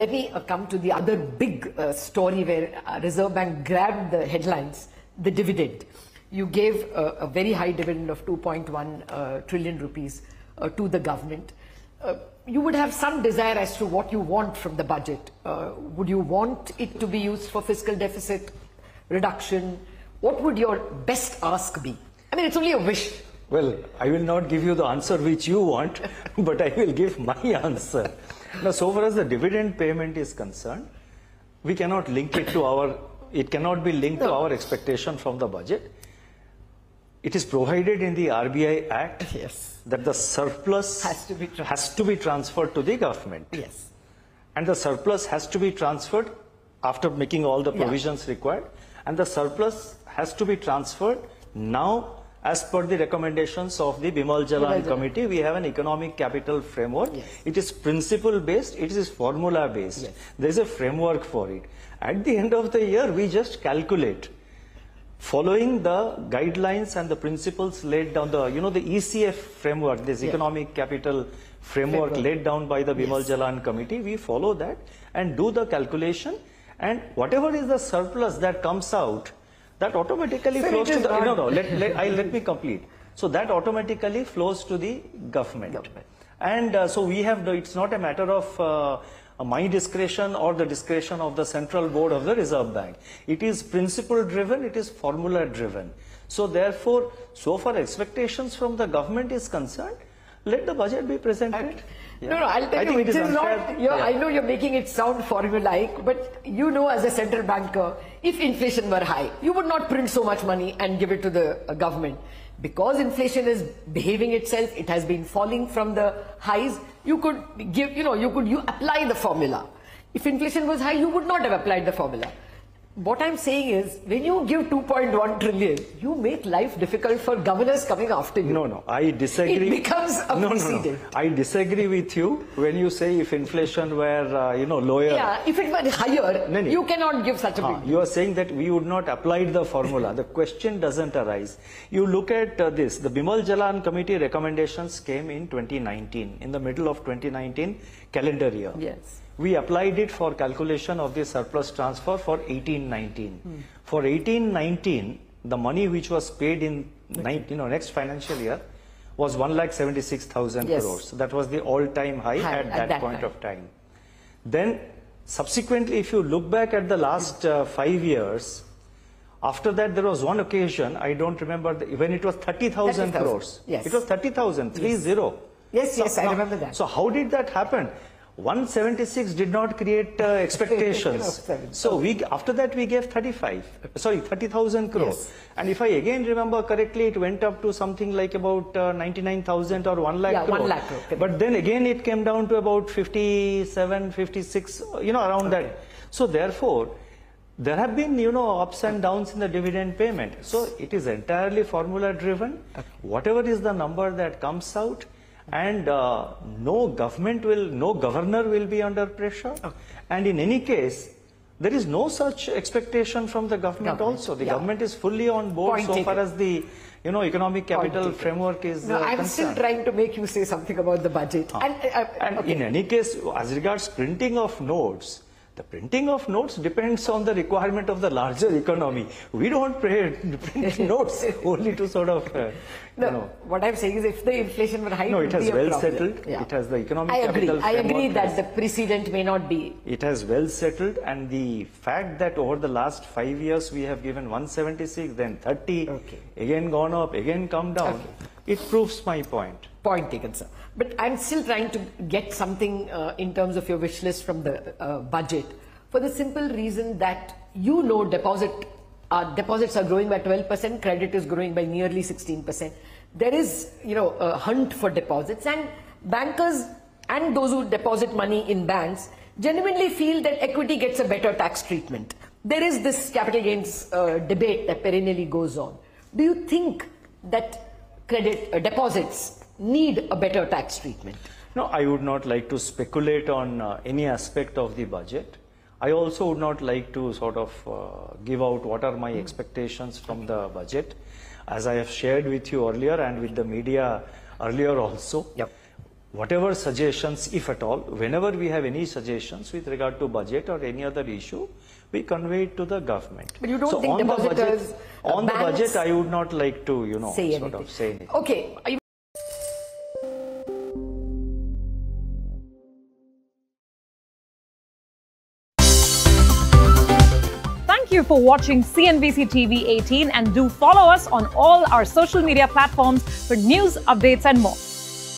Let me come to the other big story where Reserve Bank grabbed the headlines, the dividend. You gave a very high dividend of 2.1 trillion rupees to the government. You would have some desire as to what you want from the budget. Would you want it to be used for fiscal deficit reduction? What would your best ask be? I mean, it's only a wish. Well, I will not give you the answer which you want, but I will give my answer. Now, so far as the dividend payment is concerned, we cannot link it to it cannot be linked to our expectation from the budget. It is provided in the RBI Act that the surplus has to be transferred to the government. Yes. And the surplus has to be transferred after making all the provisions required. And the surplus has to be transferred now. As per the recommendations of the Bimal Jalan Committee, we have an economic capital framework. Yes. It is principle based, it is formula based. Yes. There is a framework for it. At the end of the year, we just calculate, following the guidelines and the principles laid down, the ECF framework, this economic capital framework laid down by the Bimal Jalan Committee. We follow that and do the calculation, and whatever is the surplus that comes out, that automatically flows to the... Let me complete. So that automatically flows to the government. And so we have, it's not a matter of my discretion or the discretion of the Central Board of the Reserve Bank. It is principle driven, it is formula driven. So therefore, so far expectations from the government is concerned, let the budget be presented. No, I'll tell you, it is not. I know you're making it sound formulaic, but you know, as a central banker, if inflation were high, you would not print so much money and give it to the government. Because inflation is behaving itself, it has been falling from the highs, you could give, you apply the formula. If inflation was high, you would not have applied the formula. What I'm saying is, when you give 2.1 trillion, you make life difficult for governors coming after you. No, I disagree. It becomes a precedent. I disagree with you when you say if inflation were, lower. Yeah, if it were higher, you cannot give such a big... You are saying that we would not apply the formula. The question doesn't arise. You look at this. The Bimal Jalan Committee recommendations came in 2019, in the middle of 2019 calendar year. Yes. We applied it for calculation of the surplus transfer for 18-19. For 18-19, the money which was paid in next financial year was 1,76,000 crores. That was the all-time high at that point of time. Then subsequently, if you look back at the last 5 years, after that there was one occasion, I don't remember, when it was 30,000 crores. Yes. It was 30,000, 30. Yes, I remember that. So how did that happen? 176 did not create expectations. So after that we gave 30,000 crores. Yes. And if I again remember correctly, it went up to something like about 99,000 or 1 lakh crore. 1 lakh crore. But then again it came down to about 57, 56, around that. So therefore, there have been, ups and downs in the dividend payment. So it is entirely formula driven. Whatever is the number that comes out, and no governor will be under pressure. And in any case, there is no such expectation from the government also. The government is fully on board so far as the economic capital framework is concerned. I'm still trying to make you say something about the budget. And in any case, as regards printing of notes, the printing of notes depends on the requirement of the larger economy. We don't print notes only to sort of, What I'm saying is, if the inflation were high, it has well settled. It has the economic capital framework. I agree that the precedent may not be. It has well settled, and the fact that over the last 5 years we have given 176, then 30, again gone up, again come down, it proves my point. Point taken, sir. But I'm still trying to get something in terms of your wish list from the budget, for the simple reason that deposits are growing by 12%, credit is growing by nearly 16%. There is, a hunt for deposits, and bankers and those who deposit money in banks genuinely feel that equity gets a better tax treatment. There is this capital gains debate that perennially goes on. Do you think that deposits need a better tax treatment? No, I would not like to speculate on any aspect of the budget. I also would not like to sort of give out what are my expectations from the budget. As I have shared with you earlier and with the media earlier also, whatever suggestions, if at all, whenever we have any suggestions with regard to budget or any other issue, we convey it to the government. But you don't think depositors, on the budget, I would not like to, say anything. Okay. Thank you for watching CNBC TV 18 and do follow us on all our social media platforms for news, updates and more.